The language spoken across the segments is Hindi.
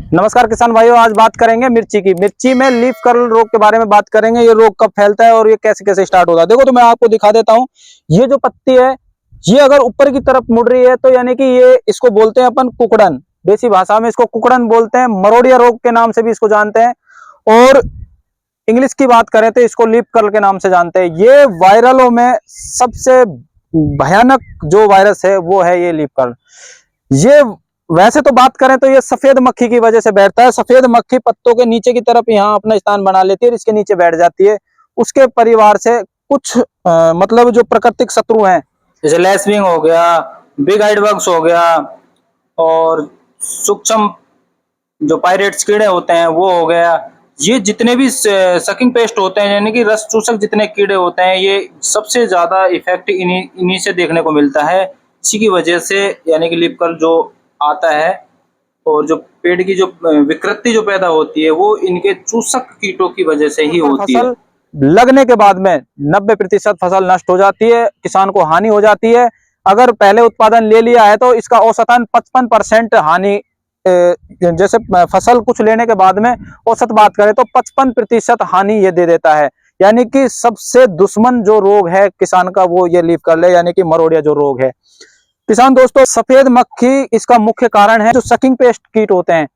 नमस्कार किसान भाइयों, आज बात करेंगे मिर्ची की। मिर्ची में लीफ कर्ल रोग के बारे में बात करेंगे। ये रोग कब फैलता है और ये कैसे कैसे स्टार्ट होता है। देखो तो मैं आपको दिखा देता हूँ। ये जो पत्ती है, ये अगर ऊपर की तरफ मुड़ रही है तो यानी कि ये इसको बोलते हैं अपन कुकड़न। देसी भाषा में इसको कुकड़न बोलते हैं। मरोड़िया रोग के नाम से भी इसको जानते हैं और इंग्लिश की बात करें तो इसको लीफ कर्ल के नाम से जानते हैं। ये वायरलों में सबसे भयानक जो वायरस है वो है ये लीफ कर्ल। ये वैसे तो बात करें तो ये सफेद मक्खी की वजह से बैठता है। सफेद मक्खी पत्तों के नीचे की तरफ यहाँ अपना स्थान बना लेती है और इसके नीचे बैठ जाती है। उसके परिवार से कुछ मतलब जो प्राकृतिक शत्रु हैं, जैसे लेसविंग हो गया, बिग आइड बग्स हो गया और सूक्ष्म जो पायरेट्स कीड़े होते हैं वो हो गया। ये जितने भी सकिंग पेस्ट होते हैं यानी कि रस चूसक जितने कीड़े होते हैं, ये सबसे ज्यादा इफेक्ट इन्हीं से देखने को मिलता है। इसी की वजह से यानी कि लीफ कर्ल जो आता है और जो पेड़ की जो विकृति जो पैदा होती है वो इनके चूसक कीटों की वजह से ही होती है। लगने के बाद में 90% फसल नष्ट हो जाती है, किसान को हानि हो जाती है। अगर पहले उत्पादन ले लिया है तो इसका औसतन 55% हानि, जैसे फसल कुछ लेने के बाद में औसत बात करें तो 55% हानि ये दे देता है। यानी कि सबसे दुश्मन जो रोग है किसान का वो ये लीफ कर्ल है, यानी कि मरोड़िया जो रोग है। किसान दोस्तों, सफेद मक्खी इसका मुख्य कारण है। जो सकिंग पेस्ट कीट होते हैं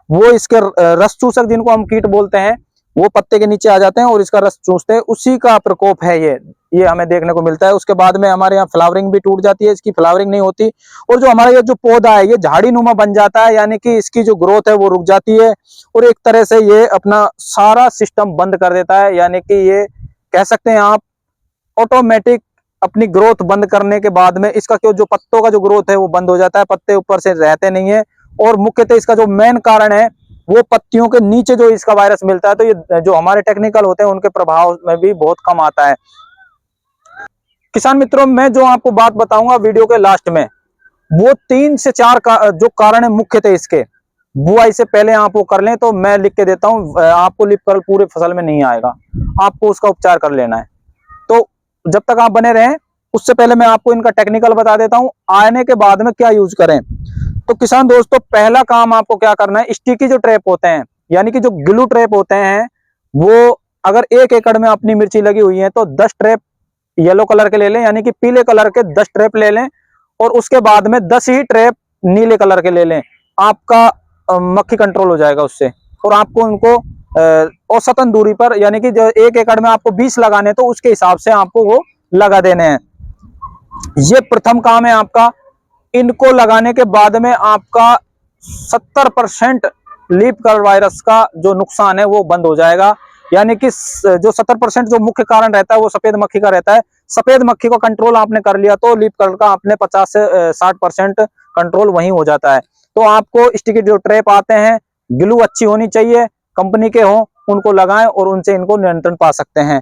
वो इसके रस चूसक जिनको हम कीट बोलते हैं वो पत्ते के नीचे आ जाते हैं और इसका रस चूसते हैं। उसी का प्रकोप है ये हमें देखने को मिलता है। उसके बाद में हमारे यहाँ फ्लावरिंग भी टूट जाती है, इसकी फ्लावरिंग नहीं होती और जो हमारा ये जो पौधा है ये झाड़ी नुमा बन जाता है, यानी कि इसकी जो ग्रोथ है वो रुक जाती है और एक तरह से ये अपना सारा सिस्टम बंद कर देता है। यानी कि ये कह सकते हैं आप ऑटोमेटिक अपनी ग्रोथ बंद करने के बाद में इसका जो पत्तों का जो ग्रोथ है वो बंद हो जाता है। पत्ते ऊपर से रहते नहीं है और मुख्यतः इसका जो मेन कारण है वो पत्तियों के नीचे जो इसका वायरस मिलता है। तो ये जो हमारे टेक्निकल होते हैं उनके प्रभाव में भी बहुत कम आता है। किसान मित्रों, मैं जो आपको बात बताऊंगा वीडियो के लास्ट में, वो 3 से 4 जो कारण है मुख्यतः इसके, बुआई से पहले आप वो कर लें तो मैं लिख के देता हूं, आपको लीफ कर्ल पूरे फसल में नहीं आएगा। आपको उसका उपचार कर लेना है। तो जब तक आप बने रहें, उससे पहले मैं आपको इनका टेक्निकल बता देता हूं। आने के बाद में क्या यूज करें। तो किसान दोस्तों, पहला काम आपको क्या करना है, स्टिकी जो ट्रैप होते हैं यानी कि जो ग्लू ट्रैप होते हैं, वो अगर 1 एकड़ में अपनी मिर्ची लगी हुई है तो 10 ट्रैप येलो कलर के ले लें, यानी कि पीले कलर के 10 ट्रैप ले लें और उसके बाद में 10 ही ट्रैप नीले कलर के ले लें। आपका मक्खी कंट्रोल हो जाएगा उससे। और आपको उनको औसतन दूरी पर, यानी कि जो 1 एकड़ में आपको 20 लगाने तो उसके हिसाब से आपको वो लगा देने हैं। ये प्रथम काम है आपका। इनको लगाने के बाद में आपका 70% लीफ कर्ल वायरस का जो नुकसान है वो बंद हो जाएगा। यानी कि जो 70% जो मुख्य कारण रहता है वो सफेद मक्खी का रहता है। सफेद मक्खी को कंट्रोल आपने कर लिया तो लीफ कर्ल का आपने 50 से 60% कंट्रोल वहीं हो जाता है। तो आपको स्टिकी जो ट्रैप आते हैं, ग्लू अच्छी होनी चाहिए, कंपनी के हों, उनको लगाएं और उनसे इनको नियंत्रण पा सकते हैं।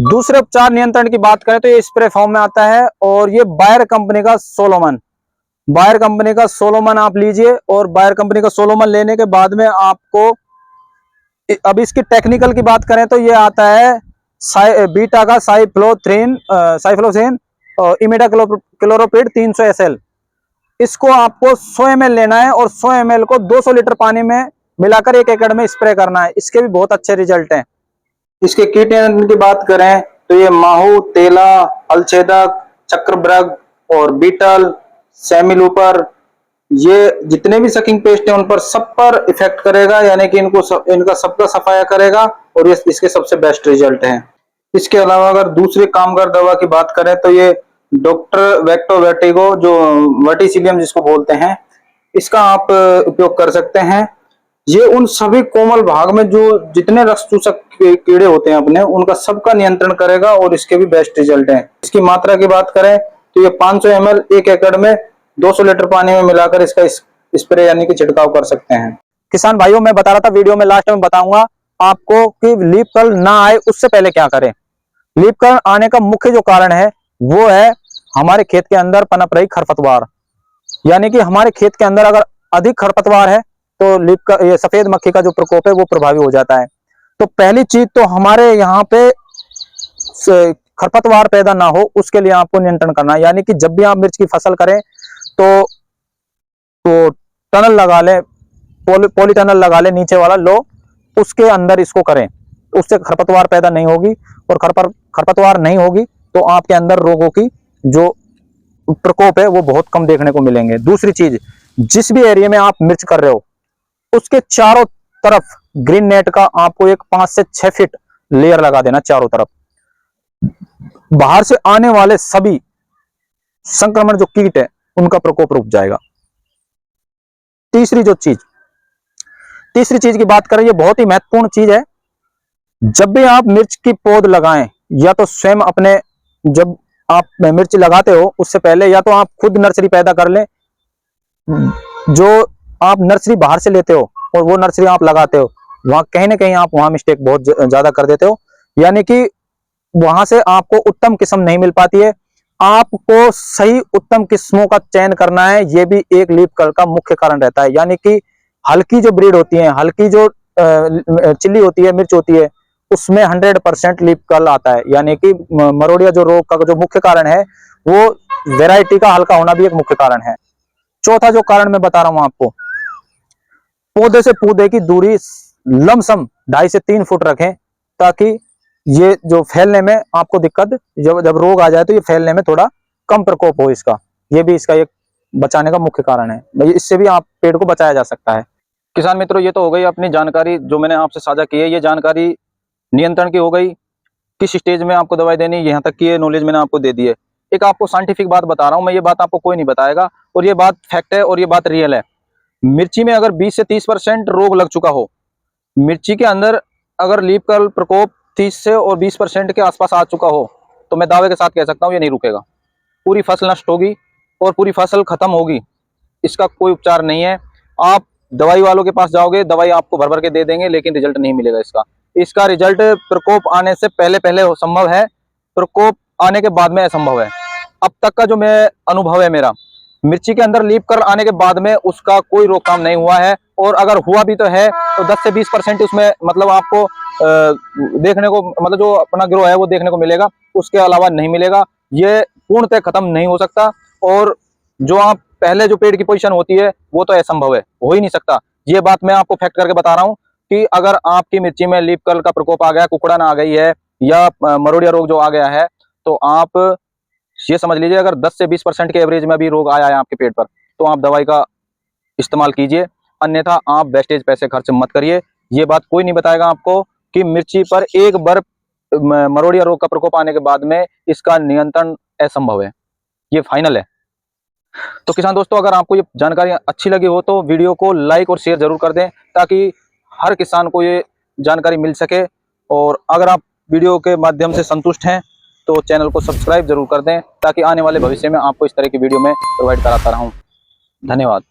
दूसरे उपचार नियंत्रण की बात करें तो ये स्प्रे फॉर्म में आता है और ये बायर कंपनी का सोलोमन, बायर कंपनी का सोलोमन आप लीजिए। और बायर कंपनी का सोलोमन लेने के बाद में आपको, अब इसकी टेक्निकल की बात करें तो ये आता है बीटा का साइफ्लोथ्रीन इमिडा क्लोरोपिड 300 SL। इसको आपको 100 ml लेना है और 100 ml को 200 लीटर पानी में मिलाकर 1 एकड़ में स्प्रे करना है। इसके भी बहुत अच्छे रिजल्ट हैं। इसके कीट नियंत्रण की बात करें तो ये माहू, तेला, हलछेदक, चक्रभ्रग और बीटल, सेमिलूपर, ये जितने भी सकिंग पेस्ट हैं उन पर सब पर इफेक्ट करेगा, यानी कि इनका सबका सफाया करेगा और ये इसके सबसे बेस्ट रिजल्ट हैं। इसके अलावा अगर दूसरे कामगार दवा की बात करें तो ये डॉक्टर वेक्टो वर्टिगो जो वर्टिसिलियम जिसको बोलते हैं, इसका आप उपयोग कर सकते हैं। ये उन सभी कोमल भाग में जो जितने रस चूसक कीड़े होते हैं अपने, उनका सबका नियंत्रण करेगा और इसके भी बेस्ट रिजल्ट हैं। इसकी मात्रा की बात करें तो ये 500 ml 1 एकड़ में 200 लीटर पानी में मिलाकर इसका स्प्रे यानी कि छिड़काव कर सकते हैं। किसान भाइयों, मैं बता रहा था वीडियो में लास्ट में बताऊंगा आपको कि लीफ कर्ल ना आए उससे पहले क्या करें। लीफ कर्ल आने का मुख्य जो कारण है वो है हमारे खेत के अंदर पनप रही खरपतवार। यानी कि हमारे खेत के अंदर अगर अधिक खरपतवार है तो लीफ का ये सफेद मक्खी का जो प्रकोप है वो प्रभावी हो जाता है। तो पहली चीज तो हमारे यहाँ पे खरपतवार पैदा ना हो उसके लिए आपको नियंत्रण करना है। यानी कि जब भी आप मिर्च की फसल करें तो टनल लगा लें, पॉलीटनल लगा ले नीचे वाला, लो उसके अंदर इसको करें, उससे खरपतवार पैदा नहीं होगी, और खरपतवार नहीं होगी तो आपके अंदर रोगों की जो प्रकोप है वो बहुत कम देखने को मिलेंगे। दूसरी चीज, जिस भी एरिया में आप मिर्च कर रहे हो उसके चारों तरफ ग्रीन नेट का आपको एक 5 से 6 फीट लेयर लगा देना चारों तरफ। बाहर से आने वाले सभी संक्रमण जो कीट है उनका प्रकोप रुक जाएगा। तीसरी चीज की बात करें, ये बहुत ही महत्वपूर्ण चीज है। जब भी आप मिर्च की पौध लगाएं, या तो स्वयं अपने, जब आप मिर्च लगाते हो उससे पहले या तो आप खुद नर्सरी पैदा कर लें, जो आप नर्सरी बाहर से लेते हो और वो नर्सरी आप लगाते हो, वहां कहीं ना कहीं आप वहां मिस्टेक बहुत ज्यादा कर देते हो, यानी कि वहां से आपको उत्तम किस्म नहीं मिल पाती है। आपको सही उत्तम किस्मों का चयन करना है, ये भी एक लीफ कर्ल का मुख्य कारण रहता है। यानी कि हल्की जो ब्रीड होती है, हल्की जो चिल्ली होती है, मिर्च होती है, उसमें 100% लीफ कर्ल आता है। यानी कि मरोड़िया जो रोग का जो मुख्य कारण है वो वेराइटी का हल्का होना भी एक मुख्य कारण है। चौथा जो कारण मैं बता रहा हूं आपको, पौधे से पौधे की दूरी लमसम 2.5 से 3 फुट रखें, ताकि ये जो फैलने में आपको दिक्कत, जब रोग आ जाए तो ये फैलने में थोड़ा कम प्रकोप हो इसका। ये भी इसका एक बचाने का मुख्य कारण है, इससे भी आप पेड़ को बचाया जा सकता है। किसान मित्रों, ये तो हो गई अपनी जानकारी जो मैंने आपसे साझा की है। ये जानकारी नियंत्रण की हो गई, किस स्टेज में आपको दवाई देनी है, यहाँ तक की ये नॉलेज मैंने आपको दे दी है। एक आपको साइंटिफिक बात बता रहा हूँ मैं, ये बात आपको कोई नहीं बताएगा, और ये बात फैक्ट है और ये बात रियल है। मिर्ची में अगर 20 से 30% रोग लग चुका हो, मिर्ची के अंदर अगर लीफ कर्ल प्रकोप 30 से और 20% के आसपास आ चुका हो, तो मैं दावे के साथ कह सकता हूँ ये नहीं रुकेगा। पूरी फसल नष्ट होगी और पूरी फसल खत्म होगी, इसका कोई उपचार नहीं है। आप दवाई वालों के पास जाओगे, दवाई आपको भर भर के दे देंगे, लेकिन रिजल्ट नहीं मिलेगा इसका रिजल्ट प्रकोप आने से पहले संभव है, प्रकोप आने के बाद में असंभव है। अब तक का जो मैं अनुभव है मेरा, मिर्ची के अंदर लीफ कर्ल आने के बाद में उसका कोई रोकथाम नहीं हुआ है, और अगर हुआ भी तो है तो 10 से 20% उसमें मतलब आपको देखने को, मतलब जो अपना ग्रो है वो देखने को मिलेगा, उसके अलावा नहीं मिलेगा। ये पूर्णतः खत्म नहीं हो सकता, और जो आप पहले जो पेड़ की पोजीशन होती है वो तो असंभव है, हो ही नहीं सकता। ये बात मैं आपको फैक्ट करके बता रहा हूँ कि अगर आपकी मिर्ची में लीफ कर्ल का प्रकोप आ गया, कुकड़न आ गई है, या मरोड़िया रोग जो आ गया है, तो आप ये समझ लीजिए अगर 10 से 20% के एवरेज में भी रोग आया है आपके पेड़ पर, तो आप दवाई का इस्तेमाल कीजिए, अन्यथा आप वेस्टेज पैसे खर्च मत करिए। ये बात कोई नहीं बताएगा आपको कि मिर्ची पर एक बार मरोड़िया रोग का प्रकोप आने के बाद में इसका नियंत्रण असंभव है, ये फाइनल है। तो किसान दोस्तों, अगर आपको ये जानकारी अच्छी लगी हो तो वीडियो को लाइक और शेयर जरूर कर दें, ताकि हर किसान को ये जानकारी मिल सके। और अगर आप वीडियो के माध्यम से संतुष्ट हैं तो चैनल को सब्सक्राइब जरूर कर दें, ताकि आने वाले भविष्य में आपको इस तरह की वीडियो में प्रोवाइड कराता रहूं। धन्यवाद।